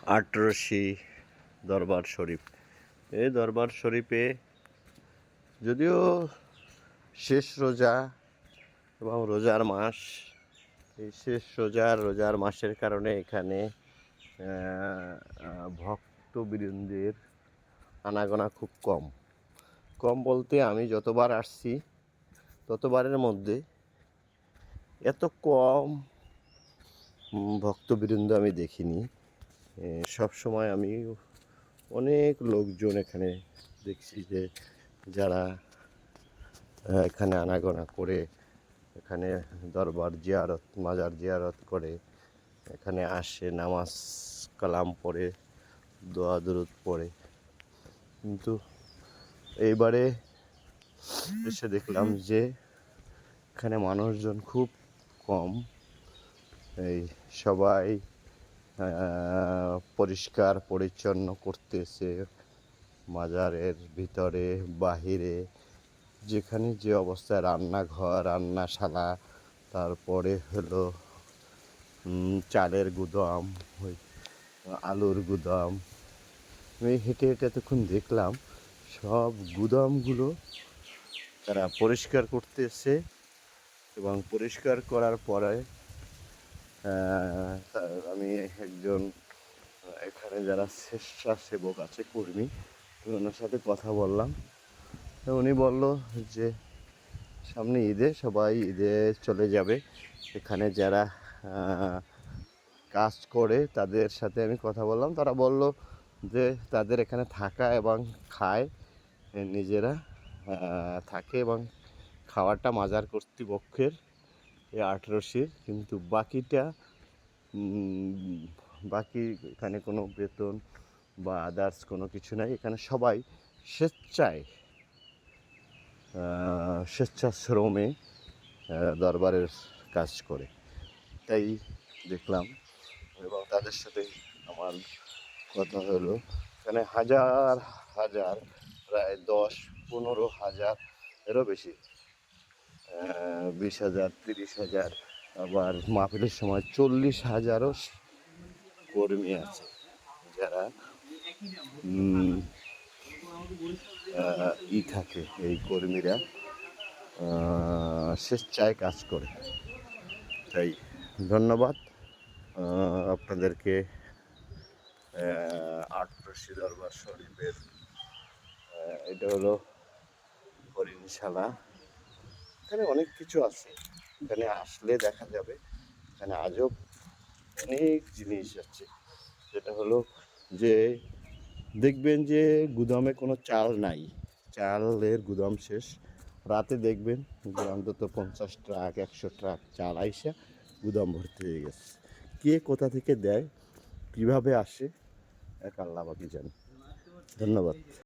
আটরশি দরবার শরীফ। এই দরবার শরীফে যদিও শেষ রোজা এবং রোজার মাস, এই শেষ রোজার মাসের কারণে এখানে ভক্তবৃন্দের আনাগোনা খুব কম। কম বলতে আমি যতবার আসছি ততবারের মধ্যে এত কম ভক্তবৃন্দ আমি দেখিনি। সব সময় আমি অনেক লোকজন এখানে দেখছি যে যারা এখানে আনাগোনা করে, এখানে দরবার জিয়ারত, মাজার জিয়ারত করে, এখানে আসে, নামাজ কালাম পড়ে, দোয়া দরুদ পড়ে। কিন্তু এইবারে এসে দেখলাম যে এখানে মানুষজন খুব কম। এই সবাই পরিষ্কার পরিচ্ছন্ন করতেছে মাজারের ভিতরে বাহিরে, যেখানে যে অবস্থায় রান্নাঘর, রান্নাশালা, তারপরে হলো চালের গুদাম, আলুর গুদাম। আমি হেঁটে হেঁটে এতক্ষণ দেখলাম সব গুদামগুলো তারা পরিষ্কার করতেছে এবং পরিষ্কার করার পরে আমি একজন এখানে যারা স্বেচ্ছাসেবক আছে, কর্মী, ওনার সাথে কথা বললাম। উনি বলল যে সামনে ঈদে সবাই ঈদে চলে যাবে। এখানে যারা কাজ করে তাদের সাথে আমি কথা বললাম, তারা বলল যে তাদের এখানে থাকা এবং খায়, নিজেরা থাকে এবং খাওয়াটা মাজার কর্তৃপক্ষের, এই আঠেরোশির। কিন্তু বাকি এখানে কোনো বেতন বা আদার্স কোনো কিছু নাই। এখানে সবাই স্বেচ্ছাশ্রমে দরবারের কাজ করে, তাই দেখলাম এবং তাদের সাথে আমার কথা হলো। এখানে হাজার হাজার, প্রায় 10-15 হাজার এরও বেশি, 20,000, 30,000, আবার মাহফিলের সময় 40,000ও কর্মী আছে যারা থাকে। এই কর্মীরা স্বেচ্ছায় কাজ করে। তাই ধন্যবাদ আপনাদেরকে। আটরশি দরবার শরীফের এটা হলো হরিণশালা। এখানে অনেক কিছু আছে, এখানে আসলে দেখা যাবে এখানে আজব অনেক জিনিস আছে। যেটা হলো যে দেখবেন যে গুদামে কোনো চাল নাই, চালের গুদাম শেষ। রাতে দেখবেন অন্তত 50 ট্রাক 100 ট্রাক চাল আইসা গুদাম ভর্তি হয়ে গেছে। কে কোথা থেকে দেয়, কীভাবে আসে, এক আল্লাহ বাকি জানে। ধন্যবাদ।